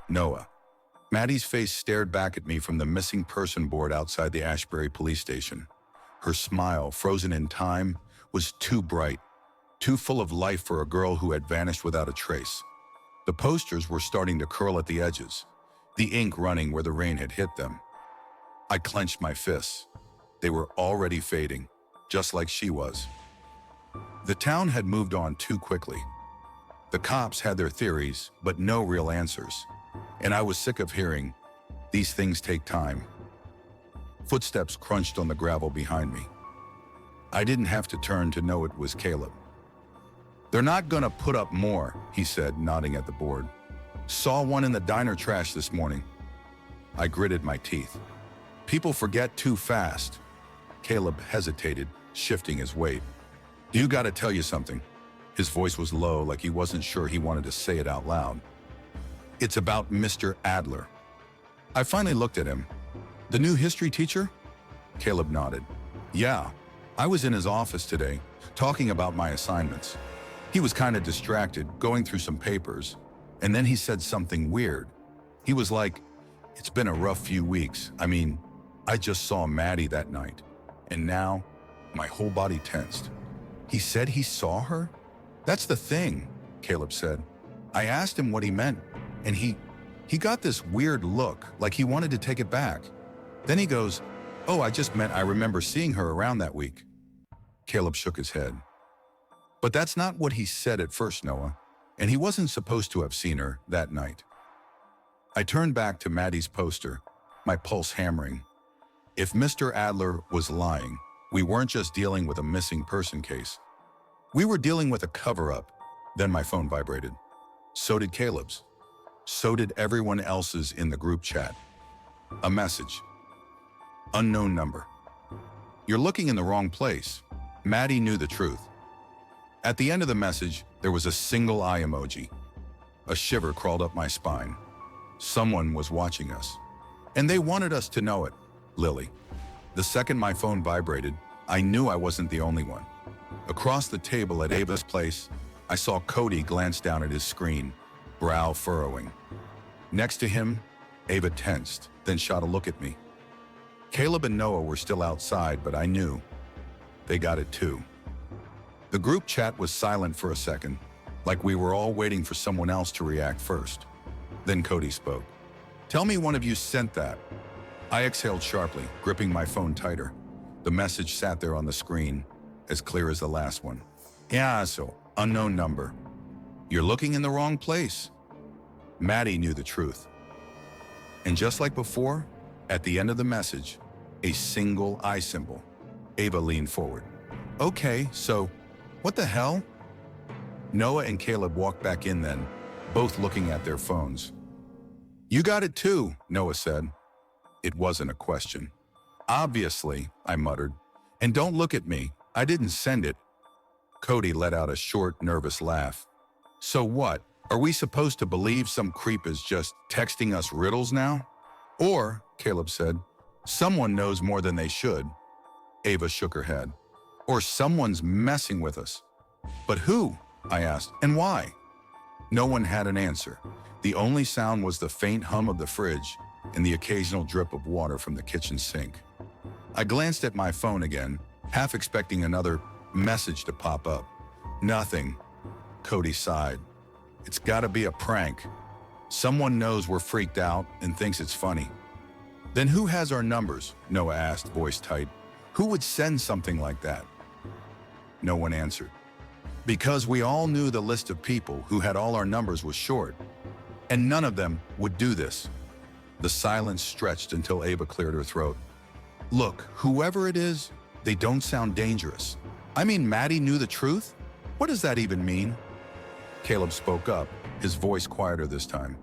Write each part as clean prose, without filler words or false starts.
Noah. Maddie's face stared back at me from the missing person board outside the Ashbury police station. Her smile, frozen in time, was too bright, too full of life for a girl who had vanished without a trace. The posters were starting to curl at the edges, the ink running where the rain had hit them. I clenched my fists. They were already fading, just like she was. The town had moved on too quickly. The cops had their theories, but no real answers. And I was sick of hearing, "These things take time." Footsteps crunched on the gravel behind me. I didn't have to turn to know it was Caleb. "They're not gonna put up more," he said, nodding at the board. "Saw one in the diner trash this morning." I gritted my teeth. People forget too fast. Caleb hesitated, shifting his weight. "You gotta tell you something." His voice was low, like he wasn't sure he wanted to say it out loud. "It's about Mr. Adler." I finally looked at him. "The new history teacher?" Caleb nodded. "Yeah, I was in his office today, talking about my assignments. He was kind of distracted, going through some papers, and then he said something weird. He was like, 'It's been a rough few weeks. I mean, I just saw Maddie that night, and now my whole body tensed.'" "He said he saw her?" "That's the thing," Caleb said. "I asked him what he meant, and he got this weird look, like he wanted to take it back. Then he goes, 'Oh, I just meant I remember seeing her around that week.'" Caleb shook his head. "But that's not what he said at first, Noah, and he wasn't supposed to have seen her that night." I turned back to Maddie's poster, my pulse hammering. If Mr. Adler was lying, we weren't just dealing with a missing person case. We were dealing with a cover-up. Then my phone vibrated. So did Caleb's. So did everyone else's in the group chat. A message. Unknown number. "You're looking in the wrong place." Maddie knew the truth. At the end of the message, there was a single eye emoji. A shiver crawled up my spine. Someone was watching us. And they wanted us to know it. Lily. The second my phone vibrated, I knew I wasn't the only one. Across the table at Ava's place, I saw Cody glance down at his screen, brow furrowing. Next to him, Ava tensed, then shot a look at me. Caleb and Noah were still outside, but I knew. They got it too. The group chat was silent for a second, like we were all waiting for someone else to react first. Then Cody spoke. "Tell me one of you sent that." I exhaled sharply, gripping my phone tighter. The message sat there on the screen, as clear as the last one. "Yeah, so, unknown number. You're looking in the wrong place." Maddie knew the truth. And just like before, at the end of the message, a single eye symbol. Ava leaned forward. "Okay, so, what the hell?" Noah and Caleb walked back in then, both looking at their phones. "You got it too," Noah said. It wasn't a question. "Obviously," I muttered. "And don't look at me. I didn't send it." Cody let out a short, nervous laugh. "So what? Are we supposed to believe some creep is just texting us riddles now?" "Or," Caleb said, "someone knows more than they should." Ava shook her head. "Or someone's messing with us." "But who?" I asked, "and why?" No one had an answer. The only sound was the faint hum of the fridge and the occasional drip of water from the kitchen sink. I glanced at my phone again, half expecting another message to pop up. Nothing. Cody sighed. "It's gotta be a prank. Someone knows we're freaked out and thinks it's funny." "Then who has our numbers?" Noah asked, voice tight. "Who would send something like that?" No one answered. "Because we all knew the list of people who had all our numbers was short, and none of them would do this." The silence stretched until Ava cleared her throat. "Look, whoever it is, they don't sound dangerous. I mean, Maddie knew the truth? What does that even mean?" Caleb spoke up, his voice quieter this time.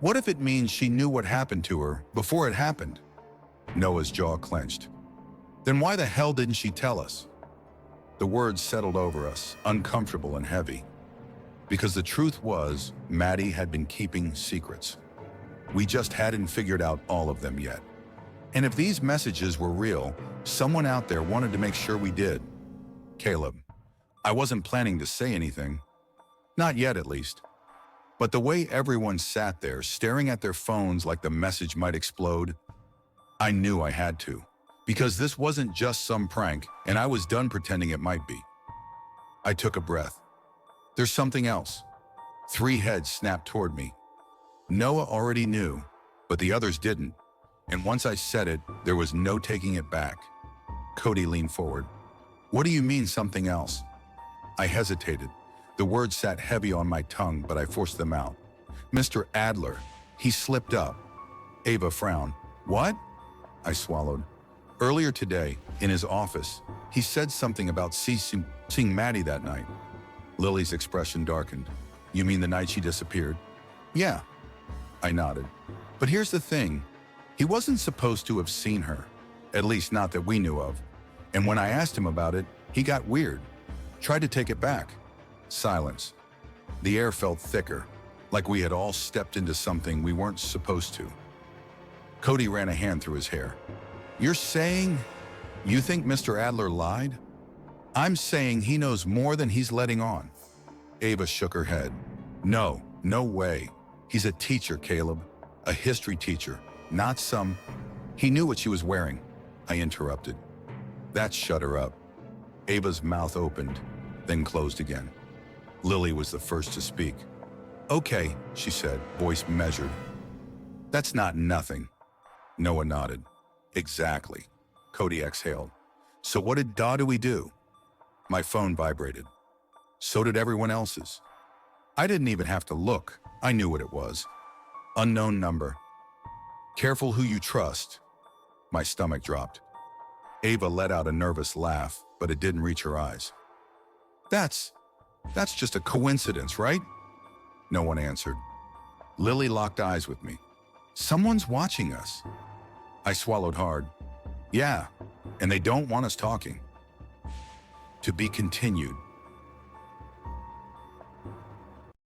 "What if it means she knew what happened to her before it happened?" Noah's jaw clenched. "Then why the hell didn't she tell us?" The words settled over us, uncomfortable and heavy. Because the truth was, Maddie had been keeping secrets. We just hadn't figured out all of them yet. And if these messages were real, someone out there wanted to make sure we did. "Caleb, I wasn't planning to say anything. Not yet, at least." But the way everyone sat there, staring at their phones like the message might explode, I knew I had to. Because this wasn't just some prank, and I was done pretending it might be. I took a breath. There's something else. 3 heads snapped toward me. Noah already knew, but the others didn't. And once I said it, there was no taking it back. Cody leaned forward. What do you mean something else? I hesitated. The words sat heavy on my tongue, but I forced them out. Mr. Adler. He slipped up. Ava frowned. What? I swallowed. Earlier today, in his office, he said something about seeing Maddie that night. Lily's expression darkened. You mean the night she disappeared? Yeah. I nodded. But here's the thing. He wasn't supposed to have seen her. At least not that we knew of. And when I asked him about it, he got weird. Tried to take it back. Silence. The air felt thicker, like we had all stepped into something we weren't supposed to. Cody ran a hand through his hair. You're saying you think Mr. Adler lied? I'm saying he knows more than he's letting on. Ava shook her head. No way. He's a teacher, Caleb. A history teacher, not some... He knew what she was wearing. I interrupted. That shut her up. Ava's mouth opened, then closed again. Lily was the first to speak. Okay, she said, voice measured. That's not nothing. Noah nodded. Exactly. Cody exhaled. So what do we do? My phone vibrated. So did everyone else's. I didn't even have to look. I knew what it was. Unknown number. Careful who you trust. My stomach dropped. Ava let out a nervous laugh, but it didn't reach her eyes. That's just a coincidence, right? No one answered. Lily locked eyes with me. Someone's watching us. I swallowed hard. Yeah, and they don't want us talking. To be continued.